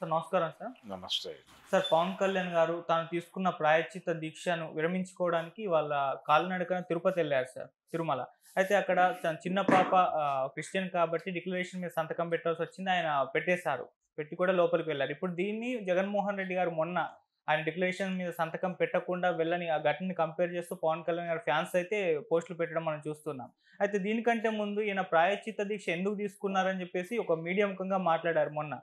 Sir నమస్కారం sir. నమస్తే. Sir Pawan Kalyan గారు తాను తీసుకున్న ప్రాయశ్చిత్త దీక్షను విరమించుకోవడానికి వాళ్ళ కాలినడకన తిరుపతెళ్లారు సార్, తిరుమల. అయితే అక్కడ తన చిన్న పాప క్రిస్టియన్ కాబట్టి డిక్లరేషన్ మీద సంతకం పెట్టాల్సొచ్చింది. ఆయన పెట్టేశారు. పెట్టి కూడా లోపలికి వెళ్లారు. ఇప్పుడు దీన్ని జగన్మోహన్ రెడ్డి గారు మొన్న ఆయన డిక్లరేషన్ మీద సంతకం పెట్టకుండా వెళ్ళని ఆ ఘటనని కంపేర్ చేస్తూ పవన్ కళ్యాణ్ గారి ఫ్యాన్స్ అయితే పోస్టులు పెట్టడం మనం చూస్తున్నాం. అయితే దీనికంటే ముందు ఈయన ప్రాయశ్చిత్త దీక్ష ఎందుకు తీసుకున్నారని చెప్పేసి ఒక మీడియా ముఖంగా మాట్లాడారు మొన్న.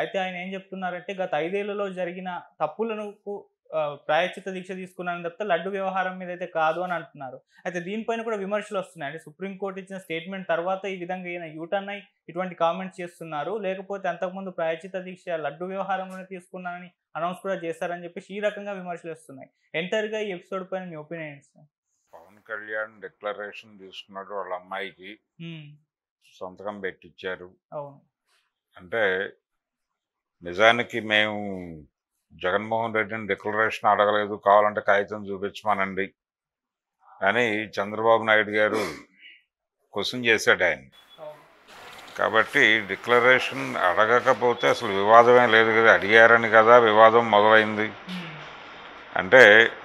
అయితే ఆయన ఏం చెప్తున్నారంటే గత 5 ఏళ్లలో జరిగిన తప్పులను ప్రాయశ్చిత్త దీక్ష తీసుకున్నానని తప్పితే లడ్డు వ్యవహారం మీద అయితే కాదు అని అంటున్నారు. అయితే దీనిపైన కూడా విమర్శలు వస్తున్నాయి. అంటే సుప్రీంకోర్టు ఇచ్చిన స్టేట్మెంట్ తర్వాత ఈ విధంగా ఈయన యూటర్న్ అయి ఇటువంటి కామెంట్స్ చేస్తున్నారు. లేకపోతే అంతకుముందు ప్రాయశ్చిత్త దీక్ష లడ్డు వ్యవహారంలోనే తీసుకున్నానని అనౌన్స్ కూడా చేశారని చెప్పేసి ఈ రకంగా విమర్శలు వస్తున్నాయి. ఎంటర్‌గా ఈ ఎపిసోడ్ పైన మీ ఒపీనియన్ ఏంటి సార్? పవన్ కళ్యాణ్ డిక్లరేషన్ తీసుకున్నాడు. వాళ్ళ అమ్మాయికి సంతకం పెట్టిచ్చారు. అవును. అంటే నిజానికి మేము జగన్మోహన్ రెడ్డిని డిక్లరేషన్ అడగలేదు, కావాలంటే కాగితం చూపించమనండి అని చంద్రబాబు నాయుడు గారు క్వశ్చన్ చేశాడు ఆయన. కాబట్టి డిక్లరేషన్ అడగకపోతే అసలు వివాదమే లేదు కదా, అడిగారని కదా వివాదం మొదలైంది. అంటే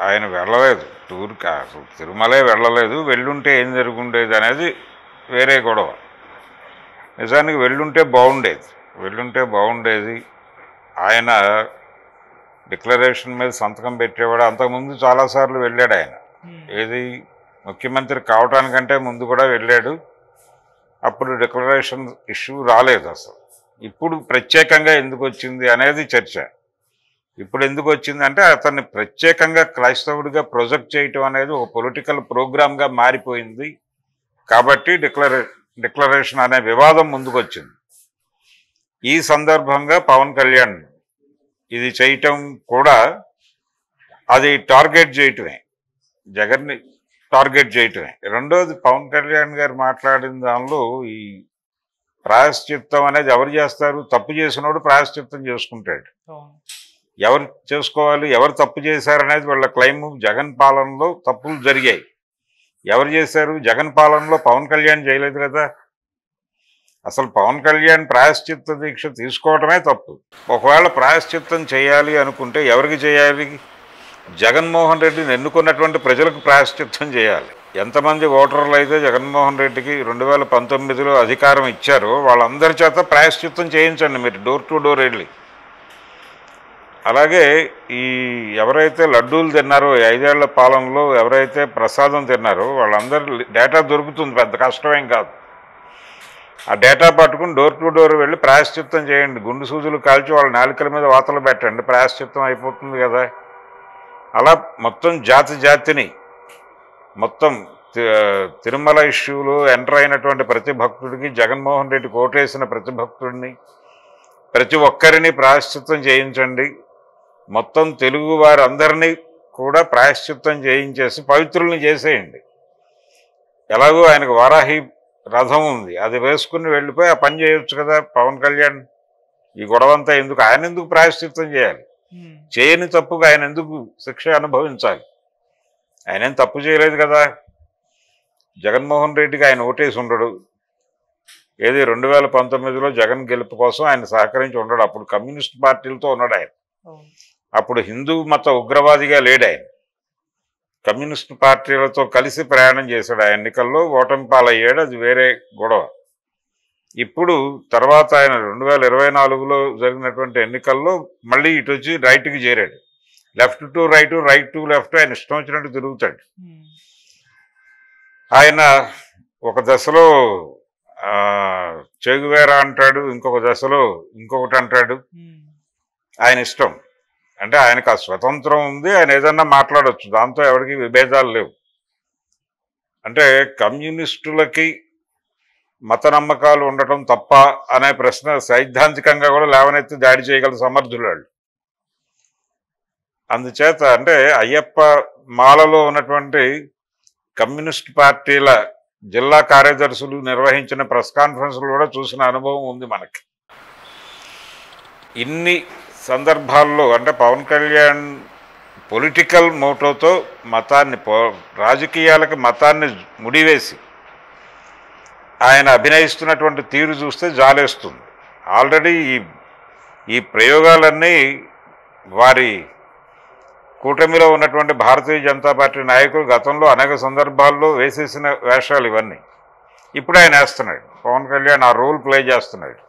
ఆయన వెళ్ళలేదు టూర్కి, అసలు తిరుమలే వెళ్ళలేదు. వెళ్ళుంటే ఏం జరుగుండేది అనేది వేరే గొడవ. నిజానికి వెళ్ళుంటే బాగుండేది. ఆయన డిక్లరేషన్ మీద సంతకం పెట్టేవాడు. అంతకుముందు చాలాసార్లు వెళ్ళాడు ఆయన. ఏది ముఖ్యమంత్రి కావటానికంటే ముందు కూడా వెళ్ళాడు. అప్పుడు డిక్లరేషన్ ఇష్యూ రాలేదు అసలు. ఇప్పుడు ప్రత్యేకంగా ఎందుకు వచ్చింది అనేది చర్చ. ఇప్పుడు ఎందుకు వచ్చిందంటే అతన్ని ప్రత్యేకంగా క్రైస్తవుడిగా ప్రొజెక్ట్ చేయటం అనేది ఒక పొలిటికల్ ప్రోగ్రామ్గా మారిపోయింది. కాబట్టి డిక్లరేషన్ అనే వివాదం ముందుకు వచ్చింది. ఈ సందర్భంగా పవన్ కళ్యాణ్ ఇది చేయటం కూడా అది టార్గెట్ చేయటమే, జగన్ని టార్గెట్ చేయటమే. రెండోది, పవన్ కళ్యాణ్ గారు మాట్లాడిన దానిలో ఈ ప్రాయశ్చిత్తం అనేది ఎవరు చేస్తారు? తప్పు చేసినోడు ప్రాయశ్చిత్తం చేసుకుంటాడు. ఎవరు చేసుకోవాలి, ఎవరు తప్పు చేశారనేది వాళ్ళ క్లెయిమ్. జగన్ పాలనలో తప్పులు జరిగాయి. ఎవరు చేశారు? జగన్ పాలనలో పవన్ కళ్యాణ్ చేయలేదు కదా. అసలు పవన్ కళ్యాణ్ ప్రాయశ్చిత్త దీక్ష తీసుకోవటమే తప్పు. ఒకవేళ ప్రాయశ్చిత్తం చేయాలి అనుకుంటే ఎవరికి చేయాలి? జగన్మోహన్ రెడ్డిని ఎన్నుకున్నటువంటి ప్రజలకు ప్రాయశ్చిత్తం చేయాలి. ఎంతమంది ఓటర్లు అయితే జగన్మోహన్ రెడ్డికి 2019లో అధికారం ఇచ్చారో వాళ్ళందరి చేత ప్రాయశ్చిత్తం చేయించండి మీరు, డోర్ టు డోర్ వెళ్ళి. అలాగే ఈ ఎవరైతే లడ్డూలు తిన్నారో, 5 ఏళ్ల పాలనలో ఎవరైతే ప్రసాదం తిన్నారో వాళ్ళందరూ డేటా దొరుకుతుంది, పెద్ద కష్టమేం కాదు. ఆ డేటా పట్టుకుని డోర్ టు డోర్ వెళ్ళి ప్రాయశ్చిత్తం చేయండి. గుండు సూదులు కాల్చి వాళ్ళ నాలుకల మీద వాతలు పెట్టండి, ప్రాయశ్చిత్తం అయిపోతుంది కదా. అలా మొత్తం జాతిని మొత్తం తిరుమల ఇష్యూలో ఎంటర్ అయినటువంటి ప్రతి భక్తుడికి, జగన్మోహన్ రెడ్డికి ఓటేసిన ప్రతి భక్తుడిని, ప్రతి ఒక్కరిని ప్రాయశ్చిత్తం చేయించండి. మొత్తం తెలుగు వారందరినీ కూడా ప్రాయశ్చిత్తం చేయించేసి పవిత్రుల్ని చేసేయండి. ఎలాగో ఆయనకు వారాహి రథం ఉంది, అది వేసుకుని వెళ్ళిపోయి ఆ పని చేయొచ్చు కదా పవన్ కళ్యాణ్. ఈ గొడవంతా ఎందుకు? ఆయన ఎందుకు ప్రాయశ్చిత్తం చేయాలి? చేయని తప్పుగా ఆయన ఎందుకు శిక్ష అనుభవించాలి? ఆయన ఏం తప్పు చేయలేదు కదా. జగన్మోహన్ రెడ్డికి ఆయన ఓటేసి ఉండడు. ఏది 2019లో జగన్ గెలుపు కోసం ఆయన సహకరించి ఉండడు. అప్పుడు కమ్యూనిస్ట్ పార్టీలతో ఉన్నాడు ఆయన. అప్పుడు హిందూ మత ఉగ్రవాదిగా లేడు ఆయన. కమ్యూనిస్ట్ పార్టీలతో కలిసి ప్రయాణం చేశాడు. ఆ ఎన్నికల్లో ఓటమి పాలయ్యాడు, అది వేరే గొడవ. ఇప్పుడు తర్వాత ఆయన 2024లో జరిగినటువంటి ఎన్నికల్లో మళ్ళీ ఇటు వచ్చి రైట్కి చేరాడు. Left to right, right to left ఆయన ఇష్టం వచ్చినట్టు తిరుగుతాడు. ఆయన ఒక దశలో చెగువేరా అంటాడు, ఇంకొక దశలో ఇంకొకటి అంటాడు. ఆయన ఇష్టం. అంటే ఆయనకు ఆ స్వతంత్రం ఉంది, ఆయన ఏదన్నా మాట్లాడవచ్చు, దాంతో ఎవరికి విభేదాలు లేవు. అంటే కమ్యూనిస్టులకి మత నమ్మకాలు ఉండటం తప్ప అనే ప్రశ్న సైద్ధాంతికంగా కూడా లేవనెత్తి దాడి చేయగల సమర్థులు వాళ్ళు. అందుచేత అంటే అయ్యప్ప మాలలో ఉన్నటువంటి కమ్యూనిస్ట్ పార్టీల జిల్లా కార్యదర్శులు నిర్వహించిన ప్రెస్ కాన్ఫరెన్స్లు కూడా చూసిన అనుభవం ఉంది మనకి. ఇన్ని సందర్భాల్లో అంటే పవన్ కళ్యాణ్ పొలిటికల్ మోటోతో మతాన్ని, రాజకీయాలకు మతాన్ని ముడివేసి ఆయన అభినయిస్తున్నటువంటి తీరు చూస్తే జాలేస్తుంది. ఆల్రెడీ ఈ ఈ ప్రయోగాలన్నీ వారి కూటమిలో ఉన్నటువంటి భారతీయ జనతా పార్టీ నాయకులు గతంలో అనేక సందర్భాల్లో వేసేసిన వేషాలు ఇవన్నీ. ఇప్పుడు ఆయన వేస్తున్నాడు. పవన్ కళ్యాణ్ ఆ రోల్ ప్లే చేస్తున్నాడు.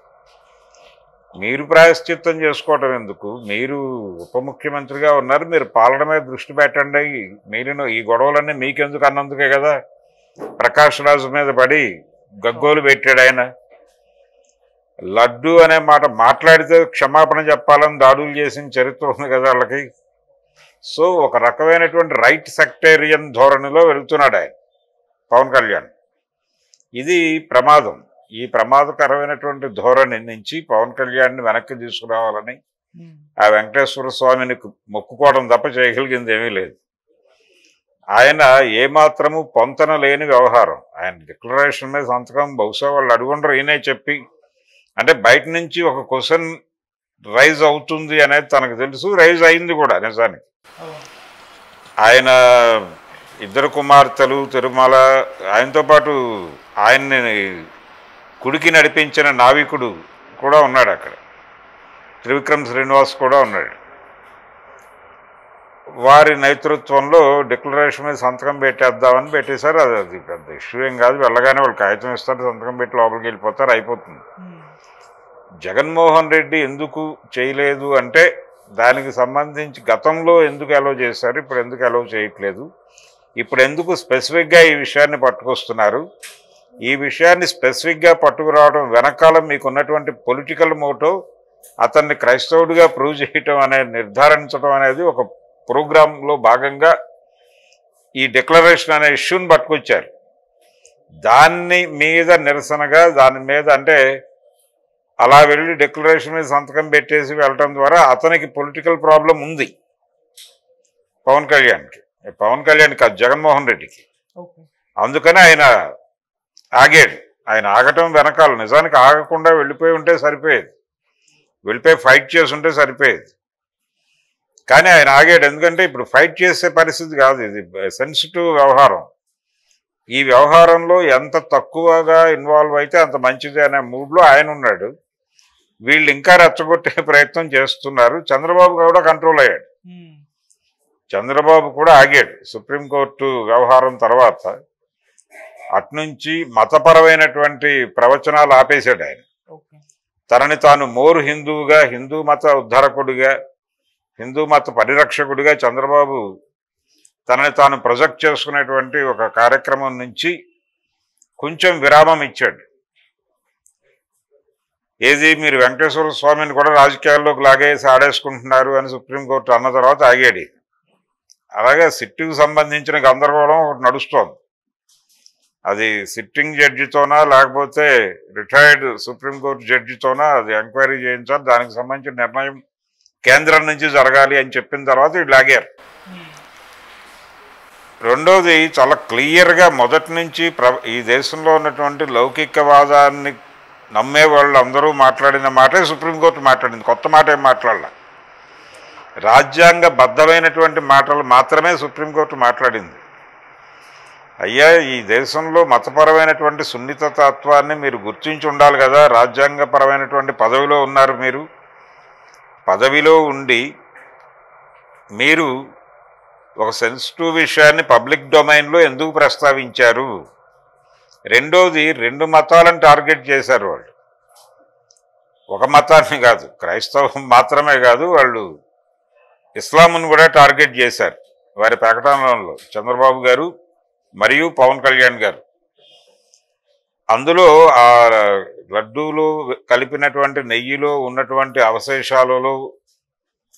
మీరు ప్రాయశ్చిత్తం చేసుకోవటం ఎందుకు? మీరు ఉప ముఖ్యమంత్రిగా ఉన్నారు, మీరు పాలన మీద దృష్టి పెట్టండి. మీరు ఈ గొడవలన్నీ మీకెందుకు అన్నందుకే కదా ప్రకాష్ రాజు మీద పడి గగ్గోలు పెట్టాడు ఆయన. లడ్డు అనే మాట మాట్లాడితే క్షమాపణ చెప్పాలని దాడులు చేసిన చరిత్ర ఉంది కదా వాళ్ళకి. సో ఒక రకమైనటువంటి రైట్ సెక్టేరియన్ ధోరణిలో వెళ్తున్నాడు ఆయన పవన్ కళ్యాణ్. ఇది ప్రమాదం. ఈ ప్రమాదకరమైనటువంటి ధోరణి నుంచి పవన్ కళ్యాణ్ని వెనక్కి తీసుకురావాలని ఆ వెంకటేశ్వర స్వామిని మొక్కుకోవడం తప్ప చేయగలిగింది ఏమీ లేదు. ఆయన ఏమాత్రము పొంతన లేని వ్యవహారం. ఆయన డిక్లరేషన్ మీద సంతకం బహుశా వాళ్ళు అడుగుండరు, ఈయనే చెప్పి, అంటే బయట నుంచి ఒక క్వశ్చన్ రైజ్ అవుతుంది అనేది తనకు తెలుసు, రైజ్ అయింది కూడా నిజానికి. ఆయన ఇద్దరు కుమార్తెలు తిరుమల, ఆయనతో పాటు ఆయన్ని కుడికి నడిపించిన నావికుడు కూడా ఉన్నాడు అక్కడ, త్రివిక్రమ్ శ్రీనివాస్ కూడా ఉన్నాడు. వారి నేతృత్వంలో డిక్లరేషన్ మీద సంతకం పెట్టేద్దామని పెట్టేశారు. అది పెద్ద ఇష్యూ ఏం కాదు. వెళ్ళగానే వాళ్ళు కాగితం ఇస్తారు, సంతకం పెట్టి లోపలికి వెళ్ళిపోతారు, అయిపోతుంది. జగన్మోహన్ రెడ్డి ఎందుకు చేయలేదు అంటే దానికి సంబంధించి గతంలో ఎందుకు అలౌ చేశారు, ఇప్పుడు ఎందుకు అలౌ చేయట్లేదు, ఇప్పుడు ఎందుకు స్పెసిఫిక్గా ఈ విషయాన్ని పట్టుకొస్తున్నారు, ఈ విషయాన్ని స్పెసిఫిక్గా పట్టుకురావడం వెనకాల మీకున్నటువంటి పొలిటికల్ మోటో అతన్ని క్రైస్తవుడిగా ప్రూవ్ చేయటం అనేది నిర్ధారించడం అనేది ఒక ప్రోగ్రాంలో భాగంగా ఈ డిక్లరేషన్ అనే ఇష్యూని పట్టుకొచ్చారు. దాన్ని మీద నిరసనగా దాని మీద అంటే అలా వెళ్ళి డిక్లరేషన్ మీద సంతకం పెట్టేసి వెళ్ళటం ద్వారా అతనికి పొలిటికల్ ప్రాబ్లం ఉంది పవన్ కళ్యాణ్కి కాదు, జగన్మోహన్ రెడ్డికి. అందుకని ఆయన ఆగాడు. ఆయన ఆగటం వెనకాల నిజానికి ఆగకుండా వెళ్ళిపోయి ఉంటే సరిపోయేది, వెళ్ళిపోయి ఫైట్ చేసి ఉంటే సరిపోయేది. కానీ ఆయన ఆగాడు. ఎందుకంటే ఇప్పుడు ఫైట్ చేసే పరిస్థితి కాదు, ఇది సెన్సిటివ్ వ్యవహారం. ఈ వ్యవహారంలో ఎంత తక్కువగా ఇన్వాల్వ్ అయితే అంత మంచిది అనే మూడ్లో ఆయన ఉన్నాడు. వీళ్ళు ఇంకా రెచ్చగొట్టే ప్రయత్నం చేస్తున్నారు. చంద్రబాబు కూడా కంట్రోల్ అయ్యాడు, చంద్రబాబు కూడా ఆగాడు. సుప్రీంకోర్టు వ్యవహారం తర్వాత అట్నుంచి మతపరమైనటువంటి ప్రవచనాలు ఆపేశాడు ఆయన. తనని తాను మోరు హిందువుగా, హిందూ మత ఉద్ధరకుడిగా, హిందూ మత పరిరక్షకుడిగా చంద్రబాబు తనని తాను ప్రొజెక్ట్ చేసుకునేటువంటి ఒక కార్యక్రమం నుంచి కొంచెం విరామం ఇచ్చాడు. ఏది మీరు వెంకటేశ్వర స్వామిని కూడా రాజకీయాల్లోకి లాగేసి ఆడేసుకుంటున్నారు అని సుప్రీంకోర్టు అన్న తర్వాత ఆగాడు. అలాగే సిట్టుకు సంబంధించిన గందరగోళం ఒకటి నడుస్తోంది. అది సిట్టింగ్ జడ్జితోనా లేకపోతే రిటైర్డ్ సుప్రీంకోర్టు జడ్జితోనా అది ఎంక్వైరీ చేయించాలి, దానికి సంబంధించిన నిర్ణయం కేంద్రం నుంచి జరగాలి అని చెప్పిన తర్వాత వీళ్ళు ఆగారు. రెండోది చాలా క్లియర్గా మొదటి నుంచి ఈ దేశంలో ఉన్నటువంటి లౌకికవాదాన్ని నమ్మే వాళ్ళు అందరూ మాట్లాడిన మాటే సుప్రీంకోర్టు మాట్లాడింది, కొత్త మాట ఏం మాట్లాడాల. రాజ్యాంగబద్ధమైనటువంటి మాటలు మాత్రమే సుప్రీంకోర్టు మాట్లాడింది. అయ్యా, ఈ దేశంలో మతపరమైనటువంటి సున్నితత్వాన్ని మీరు గుర్తించి ఉండాలి కదా. రాజ్యాంగపరమైనటువంటి పదవిలో ఉన్నారు మీరు, పదవిలో ఉండి మీరు ఒక సెన్సిటివ్ విషయాన్ని పబ్లిక్ డొమైన్లో ఎందుకు ప్రస్తావించారు? రెండోది, రెండు మతాలను టార్గెట్ చేశారు వాళ్ళు, ఒక మతాన్ని కాదు, క్రైస్తవం మాత్రమే కాదు, వాళ్ళు ఇస్లాంను కూడా టార్గెట్ చేశారు వారి ప్రకటనలో చంద్రబాబు గారు మరియు పవన్ కళ్యాణ్ గారు. అందులో ఆ లడ్డూలో కలిపినటువంటి నెయ్యిలో ఉన్నటువంటి అవశేషాలలో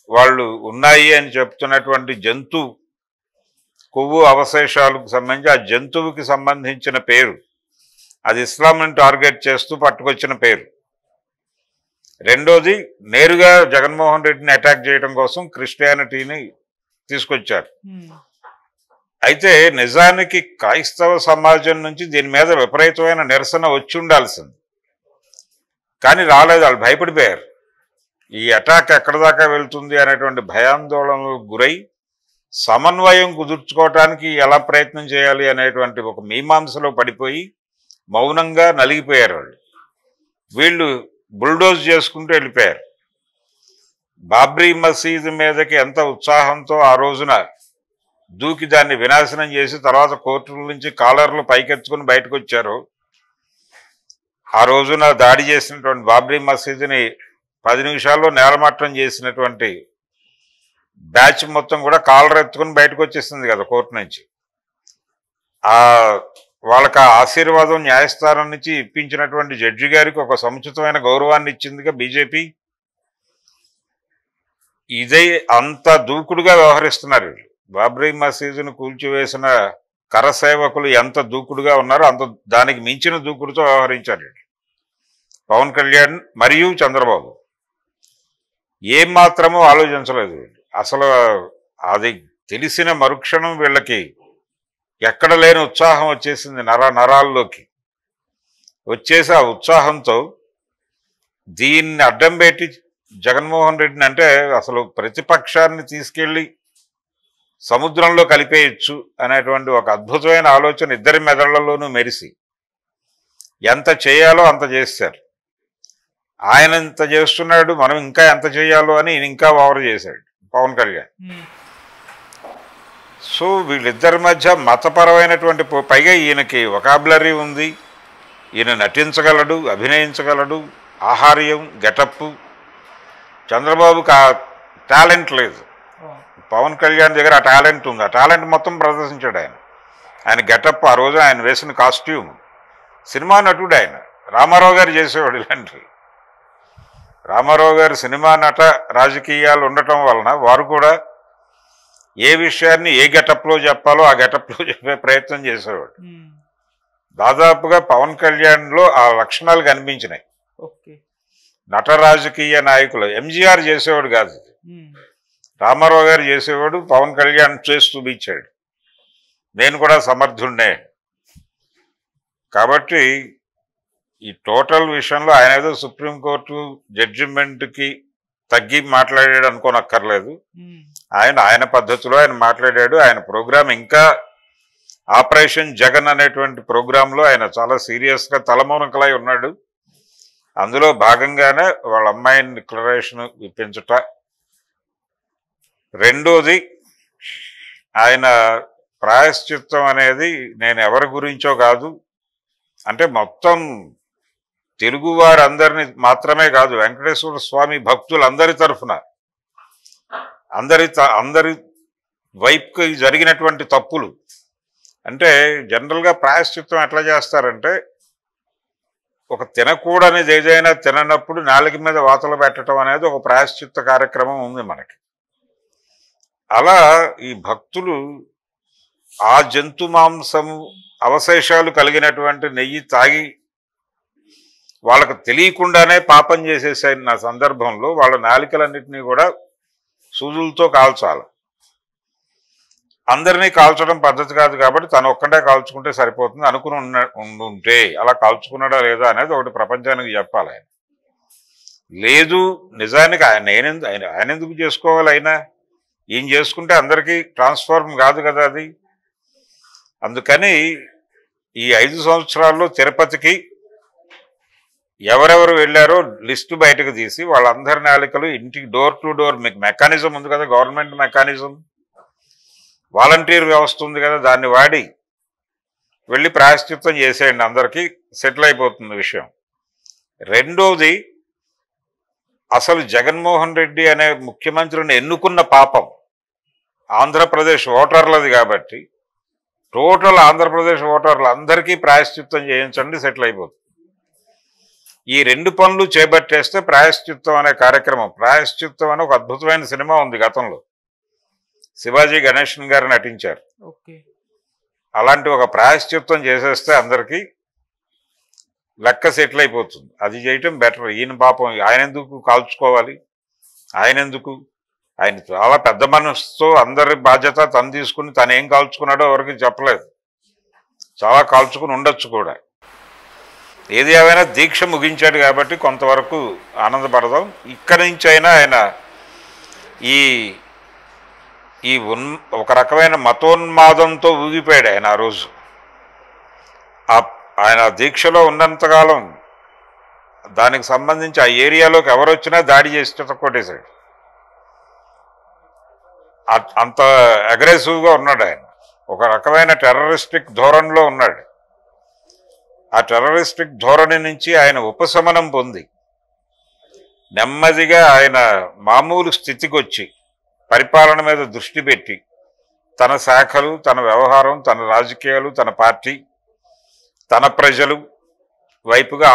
వాళ్ళు ఉన్నాయి అని చెప్తున్నటువంటి జంతు కొవ్వు అవశేషాలకు సంబంధించి ఆ జంతువుకి సంబంధించిన పేరు, అది ఇస్లాంని టార్గెట్ చేస్తూ పట్టుకొచ్చిన పేరు. రెండోది, నేరుగా జగన్మోహన్ రెడ్డిని అటాక్ చేయడం కోసం క్రిస్టియానిటీని తీసుకొచ్చారు. అయితే నిజానికి క్రైస్తవ సమాజం నుంచి దీని మీద విపరీతమైన నిరసన వచ్చి ఉండాల్సింది, కానీ రాలేదు. వాళ్ళు భయపడిపోయారు. ఈ అటాక్ ఎక్కడి దాకా వెళ్తుంది అనేటువంటి భయాందోళనలకు గురై సమన్వయం కుదుర్చుకోవటానికి ఎలా ప్రయత్నం చేయాలి అనేటువంటి ఒక మీమాంసలో పడిపోయి మౌనంగా నలిగిపోయారు వాళ్ళు. వీళ్ళు బుల్డోజ్ చేసుకుంటూ వెళ్ళిపోయారు. బాబ్రీ మసీదు మీదకి ఎంత ఉత్సాహంతో ఆ రోజున దూకి దాన్ని వినాశనం చేసి తర్వాత కోర్టుల నుంచి కాలర్లు పైకెత్తుకుని బయటకు వచ్చారు. ఆ రోజున దాడి చేసినటువంటి బాబ్రీ మసీదుని 10 నిమిషాల్లో నేలమట్టం చేసినటువంటి బ్యాచ్ మొత్తం కూడా కాలర్ ఎత్తుకుని బయటకు వచ్చేసింది కదా కోర్టు నుంచి. ఆ వాళ్ళకి ఆ ఆశీర్వాదం న్యాయస్థానం నుంచి ఇప్పించినటువంటి జడ్జి గారికి ఒక సముచితమైన గౌరవాన్ని ఇచ్చిందిగా బీజేపీ. ఇదే అంత దూకుడుగా వ్యవహరిస్తున్నారు వీళ్ళు. బాబ్రీ మసీదును కూల్చివేసిన కరసేవకులు ఎంత దూకుడుగా ఉన్నారో అంత దానికి మించిన దూకుడుతో వ్యవహరించారు వీళ్ళు. పవన్ కళ్యాణ్ మరియు చంద్రబాబు ఏం మాత్రమూ ఆలోచించలేదు వీళ్ళు. అసలు అది తెలిసిన మరుక్షణం వీళ్ళకి ఎక్కడ లేని ఉత్సాహం వచ్చేసింది, నరాల్లోకి వచ్చేసి ఆ ఉత్సాహంతో దీన్ని అడ్డం పెట్టి జగన్మోహన్ రెడ్డిని అంటే అసలు ప్రతిపక్షాన్ని తీసుకెళ్ళి సముద్రంలో కలిపేయచ్చు అనేటువంటి ఒక అద్భుతమైన ఆలోచన ఇద్దరి మెదళ్లలోనూ మెరిసి ఎంత చేయాలో అంత చేశారు. ఆయన ఇంత చేస్తున్నాడు, మనం ఇంకా ఎంత చేయాలో అని ఇంకా ఓవర్ చేశాడు పవన్ కళ్యాణ్. సో వీళ్ళిద్దరి మధ్య మతపరమైనటువంటి పైగా ఈయనకి వొకాబులరీ ఉంది, ఈయన నటించగలడు, అభినయించగలడు, ఆహార్యం, గెటప్. చంద్రబాబుకి ఆ టాలెంట్ లేదు. పవన్ కళ్యాణ్ దగ్గర ఆ టాలెంట్ ఉంది. ఆ టాలెంట్ మొత్తం ప్రదర్శించాడు ఆయన. ఆయన గెటప్, ఆ రోజు ఆయన వేసిన కాస్ట్యూమ్, సినిమా నటుడు ఆయన. రామారావు గారు చేసేవాడు ఇలాంటివి. రామారావు గారు సినిమా నట రాజకీయాలు ఉండటం వలన వారు కూడా ఏ విషయాన్ని ఏ గెటప్లో చెప్పాలో ఆ గెటప్లో చెప్పే ప్రయత్నం చేసేవాడు. దాదాపుగా పవన్ కళ్యాణ్లో ఆ లక్షణాలు కనిపించినాయి. నట రాజకీయ నాయకులు ఎంజీఆర్ చేసేవాడు కాదు, రామారావు గారు చేసేవాడు. పవన్ కళ్యాణ్ చేసి చూపించాడు, నేను కూడా సమర్థుడినే. కాబట్టి ఈ టోటల్ విషయంలో ఆయన ఏదో సుప్రీంకోర్టు జడ్జిమెంట్కి తగ్గి మాట్లాడాడు అనుకోనక్కర్లేదు. ఆయన పద్ధతిలో ఆయన మాట్లాడాడు. ఆయన ప్రోగ్రాం ఇంకా ఆపరేషన్ జగన్ అనేటువంటి ప్రోగ్రాంలో ఆయన చాలా సీరియస్గా తలమౌనకలై ఉన్నాడు. అందులో భాగంగానే వాళ్ళ అమ్మాయిని డిక్లరేషన్ ఇప్పించుట. రెండోది ఆయన ప్రాయశ్చిత్తం అనేది నేను ఎవరి గురించో కాదు, అంటే మొత్తం తెలుగు వారందరినీ మాత్రమే కాదు, వెంకటేశ్వర స్వామి భక్తులందరి తరఫున అందరి వైపుకి జరిగినటువంటి తప్పులు. అంటే జనరల్గా ప్రాయశ్చిత్తం ఎట్లా చేస్తారంటే ఒక తినకూడనిది ఏదైనా తిననప్పుడు నాలుక మీద వాతలు పెట్టడం అనేది ఒక ప్రాయశ్చిత్త కార్యక్రమం ఉంది మనకి. అలా ఈ భక్తులు ఆ జంతు మాంసము అవశేషాలు కలిగినటువంటి నెయ్యి తాగి వాళ్ళకు తెలియకుండానే పాపం చేసేసిన సందర్భంలో వాళ్ళ నాలికలన్నింటినీ కూడా సూదులతో కాల్చాలి. అందరినీ కాల్చడం పద్ధతి కాదు కాబట్టి తను ఒక్కడే కాల్చుకుంటే సరిపోతుంది అనుకుని ఉంటే అలా కాల్చుకున్నాడా లేదా అనేది ఒకటి ప్రపంచానికి చెప్పాలి. ఆయన లేదు, నిజానికి ఆయన ఎందుకు చేసుకోవాలి? అయినా ఏం చేసుకుంటే అందరికీ ట్రాన్స్ఫార్మ్ కాదు కదా అది. అందుకని ఈ 5 సంవత్సరాల్లో తిరుపతికి ఎవరెవరు వెళ్ళారో లిస్టు బయటకు తీసి వాళ్ళందరి నాలికలు ఇంటికి డోర్ టు డోర్, మీకు మెకానిజం ఉంది కదా, గవర్నమెంట్ మెకానిజం, వాలంటీర్ వ్యవస్థ ఉంది కదా, దాన్ని వాడి వెళ్ళి ప్రాయశ్చిత్తం చేసేయండి, అందరికీ సెటిల్ అయిపోతుంది విషయం. రెండోది, అసలు జగన్మోహన్ రెడ్డి అనే ముఖ్యమంత్రిని ఎన్నుకున్న పాపం ఆంధ్రప్రదేశ్ ఓటర్లది కాబట్టి టోటల్ ఆంధ్రప్రదేశ్ ఓటర్లు అందరికీ ప్రాయశ్చిత్తం చేయించండి, సెటిల్ అయిపోతుంది. ఈ 2 పనులు చేపట్టేస్తే ప్రాయశ్చిత్తం అనే కార్యక్రమం, ప్రాయశ్చిత్తం అనే ఒక అద్భుతమైన సినిమా ఉంది గతంలో, శివాజీ గణేషన్ గారు నటించారు. అలాంటి ఒక ప్రాయశ్చిత్తం చేసేస్తే అందరికీ లెక్క సెటిల్ అయిపోతుంది. అది చేయటం బెటర్. ఈయన పాపం ఆయన ఎందుకు కాల్చుకోవాలి? ఆయన చాలా పెద్ద మనసుతో అందరి బాధ్యత తను తీసుకుని తను ఏం కాల్చుకున్నాడో ఎవరికి చెప్పలేదు, చాలా కాల్చుకుని ఉండొచ్చు కూడా. ఏది ఏమైనా దీక్ష ముగించాడు కాబట్టి కొంతవరకు ఆనందపడదాం. ఇక్కడి నుంచి అయినా ఆయన ఈ ఒక రకమైన మతోన్మాదంతో ఊగిపోయాడు ఆయన ఆ రోజు. ఆయన దీక్షలో ఉన్నంతకాలం దానికి సంబంధించి ఆ ఏరియాలోకి ఎవరు వచ్చినా దాడి చేసి కొట్టేశాడు. అంత అగ్రెసివ్గా ఉన్నాడు ఆయన. ఒక రకమైన టెర్రరిస్టిక్ ధోరణిలో ఉన్నాడు. ఆ టెర్రరిస్టిక్ ధోరణి నుంచి ఆయన ఉపశమనం పొంది నెమ్మదిగా ఆయన మామూలు స్థితికి వచ్చి పరిపాలన మీద దృష్టి పెట్టి తన శాఖలు, తన వ్యవహారం, తన రాజకీయాలు, తన పార్టీ, తన ప్రజలు వైపుగా